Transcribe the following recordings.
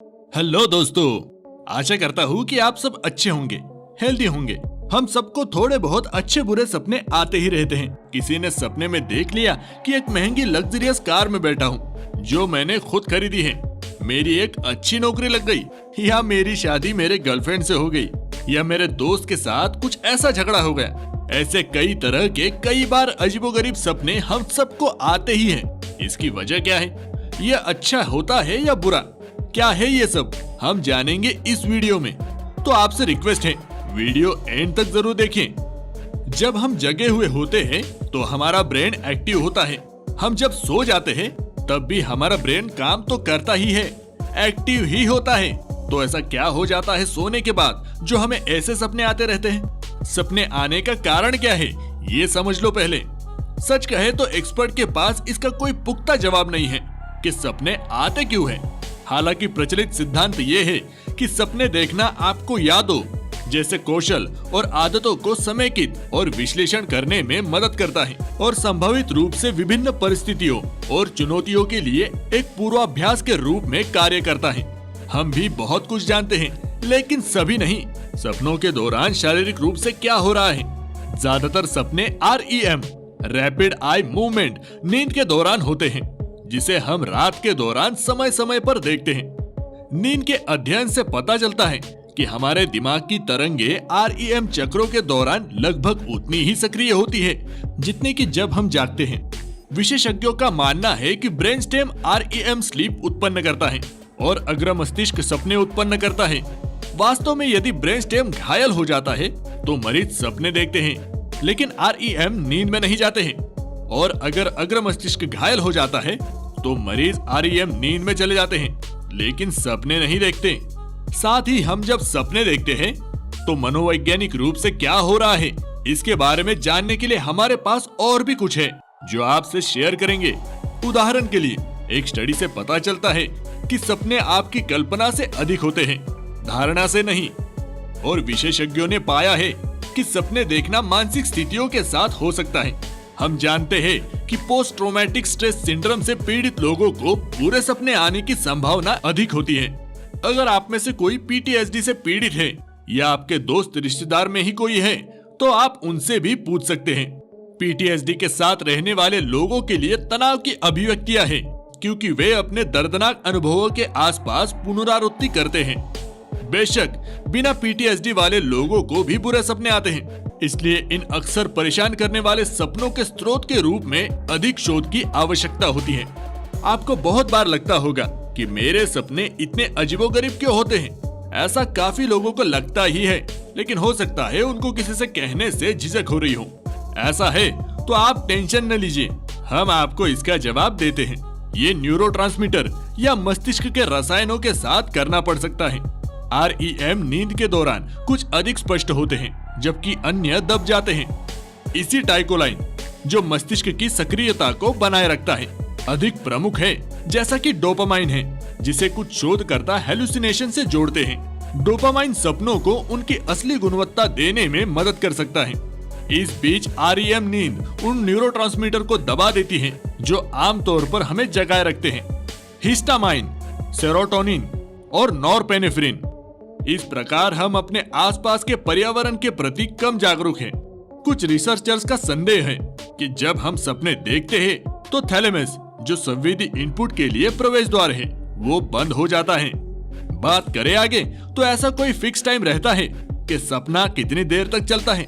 Hello दोस्तों, आशा करता हूँ कि आप सब अच्छे होंगे, हेल्दी होंगे। हम सबको थोड़े बहुत अच्छे बुरे सपने आते ही रहते हैं। किसी ने सपने में देख लिया कि एक महंगी लग्जरियस कार में बैठा हूँ जो मैंने खुद खरीदी है, मेरी एक अच्छी नौकरी लग गई, या मेरी शादी मेरे गर्लफ्रेंड से हो गई, या मेरे दोस्त के साथ कुछ ऐसा झगड़ा हो गया। ऐसे कई तरह के कई बार अजीबोगरीब सपने हम सबको आते ही हैं। इसकी वजह क्या है? ये अच्छा होता है या बुरा? क्या है ये सब, हम जानेंगे इस वीडियो में। तो आपसे रिक्वेस्ट है, वीडियो एंड तक जरूर देखें। जब हम जगे हुए होते हैं तो हमारा ब्रेन एक्टिव होता है। हम जब सो जाते हैं तब भी हमारा ब्रेन काम तो करता ही है, एक्टिव ही होता है। तो ऐसा क्या हो जाता है सोने के बाद जो हमें ऐसे सपने आते रहते हैं? सपने आने का कारण क्या है, ये समझ लो पहले। सच कहे तो एक्सपर्ट के पास इसका कोई पुख्ता जवाब नहीं है कि सपने आते क्यों हैं। हालांकि प्रचलित सिद्धांत ये है कि सपने देखना आपको यादों जैसे कौशल और आदतों को समेकित और विश्लेषण करने में मदद करता है और संभावित रूप से विभिन्न परिस्थितियों और चुनौतियों के लिए एक पूर्वाभ्यास के रूप में कार्य करता है। हम भी बहुत कुछ जानते हैं, लेकिन सभी नहीं। सपनों के दौरान शारीरिक रूप से क्या हो रहा है? ज्यादातर सपने REM रैपिड आई मूवमेंट नींद के दौरान होते हैं, जिसे हम रात के दौरान समय समय पर देखते हैं। नींद के अध्ययन से पता चलता है कि हमारे दिमाग की तरंगे REM चक्रों के दौरान लगभग उतनी ही सक्रिय होती है जितनी कि जब हम जागते हैं। विशेषज्ञों का मानना है कि ब्रेन स्टेम REM स्लीप उत्पन्न करता है और अग्र मस्तिष्क सपने उत्पन्न करता है। वास्तव में यदि ब्रेन स्टेम घायल हो जाता है तो मरीज सपने देखते हैं, लेकिन REM नींद में नहीं जाते हैं। और अगर अग्र मस्तिष्क घायल हो जाता है तो मरीज REM नींद में चले जाते हैं, लेकिन सपने नहीं देखते। साथ ही हम जब सपने देखते हैं तो मनोवैज्ञानिक रूप से क्या हो रहा है, इसके बारे में जानने के लिए हमारे पास और भी कुछ है जो आपसे शेयर करेंगे। उदाहरण के लिए, एक स्टडी से पता चलता है कि सपने आपकी कल्पना से अधिक होते हैं, धारणा से नहीं। और विशेषज्ञों ने पाया है कि सपने देखना मानसिक स्थितियों के साथ हो सकता है। हम जानते हैं कि पोस्ट ट्रॉमेटिक स्ट्रेस सिंड्रोम से पीड़ित लोगों को बुरे सपने आने की संभावना अधिक होती है। अगर आप में से कोई PTSD से पीड़ित है या आपके दोस्त रिश्तेदार में ही कोई है तो आप उनसे भी पूछ सकते हैं। PTSD के साथ रहने वाले लोगों के लिए तनाव की अभिव्यक्तियां हैं, क्योंकि वे अपने दर्दनाक अनुभवों के आसपास पुनरावृत्ति करते हैं। बेशक बिना PTSD वाले लोगों को भी बुरे सपने आते हैं, इसलिए इन अक्सर परेशान करने वाले सपनों के स्रोत के रूप में अधिक शोध की आवश्यकता होती है। आपको बहुत बार लगता होगा कि मेरे सपने इतने अजीबोगरीब क्यों होते हैं। ऐसा काफी लोगों को लगता ही है, लेकिन हो सकता है उनको किसी से कहने से झिझक हो रही हो। ऐसा है तो आप टेंशन न लीजिए, हम आपको इसका जवाब देते हैं। ये न्यूरोट्रांसमीटर या मस्तिष्क के रसायनों के साथ करना पड़ सकता है। REM नींद के दौरान कुछ अधिक स्पष्ट होते हैं, जबकि अन्य दब जाते हैं। इसी टाइकोलाइन जो मस्तिष्क की सक्रियता को बनाए रखता है अधिक प्रमुख है, जैसा कि डोपामाइन है, जिसे कुछ शोधकर्ता हेलुसिनेशन से जोड़ते हैं। डोपामाइन सपनों को उनकी असली गुणवत्ता देने में मदद कर सकता है। इस बीच REM नींद उन न्यूरोट्रांसमीटर को दबा देती है जो आमतौर पर हमें जगाए रखते हैं, हिस्टामाइन, सेरोटोनिन और नॉरपेनेफ्रिन। इस प्रकार हम अपने आसपास के पर्यावरण के प्रति कम जागरूक हैं। कुछ रिसर्चर्स का संदेह है कि जब हम सपने देखते हैं तो थैलेमस, जो संवेदी इनपुट के लिए प्रवेश द्वार है, वो बंद हो जाता है। बात करें आगे तो ऐसा कोई फिक्स टाइम रहता है कि सपना कितनी देर तक चलता है?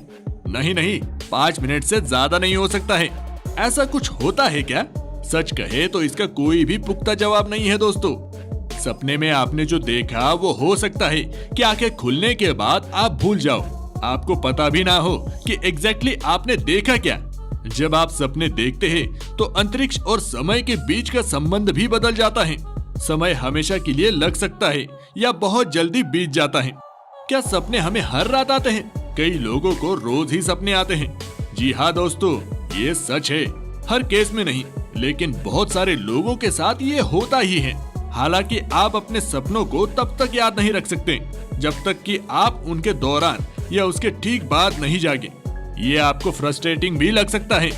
नहीं, 5 मिनट से ज्यादा नहीं हो सकता है। ऐसा कुछ होता है क्या? सच कहे तो इसका कोई भी पुख्ता जवाब नहीं है दोस्तों। सपने में आपने जो देखा वो हो सकता है कि आंखें खुलने के बाद आप भूल जाओ, आपको पता भी ना हो कि एग्जैक्टली आपने देखा क्या। जब आप सपने देखते हैं तो अंतरिक्ष और समय के बीच का संबंध भी बदल जाता है। समय हमेशा के लिए लग सकता है या बहुत जल्दी बीत जाता है। क्या सपने हमें हर रात आते हैं? कई लोगों को रोज ही सपने आते हैं। जी हाँ दोस्तों, ये सच है। हर केस में नहीं, लेकिन बहुत सारे लोगों के साथ ये होता ही है। हालांकि आप अपने सपनों को तब तक याद नहीं रख सकते जब तक कि आप उनके दौरान या उसके ठीक बाद नहीं जागे। ये आपको फ्रस्ट्रेटिंग भी लग सकता है।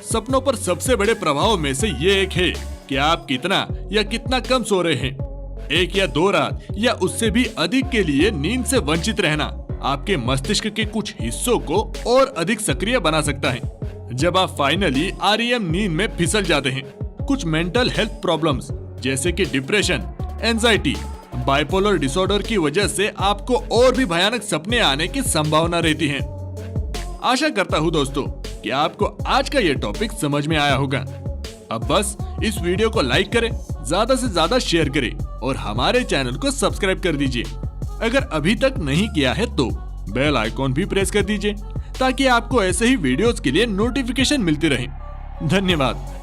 सपनों पर सबसे बड़े प्रभाव में से ये एक है कि आप कितना या कितना कम सो रहे हैं। 1 या 2 रात या उससे भी अधिक के लिए नींद से वंचित रहना आपके मस्तिष्क के कुछ हिस्सों को और अधिक सक्रिय बना सकता है। जब आप फाइनली REM नींद में फिसल जाते हैं, कुछ मेंटल हेल्थ प्रॉब्लम्स जैसे कि डिप्रेशन, एंजाइटी, बाइपोलर डिसऑर्डर की वजह से आपको और भी भयानक सपने आने की संभावना रहती है। आशा करता हूँ दोस्तों कि आपको आज का ये टॉपिक समझ में आया होगा। अब बस इस वीडियो को लाइक करें, ज्यादा से ज्यादा शेयर करें और हमारे चैनल को सब्सक्राइब कर दीजिए। अगर अभी तक नहीं किया है तो बेल आइकॉन भी प्रेस कर दीजिए ताकि आपको ऐसे ही वीडियोस के लिए नोटिफिकेशन मिलती रहे। धन्यवाद।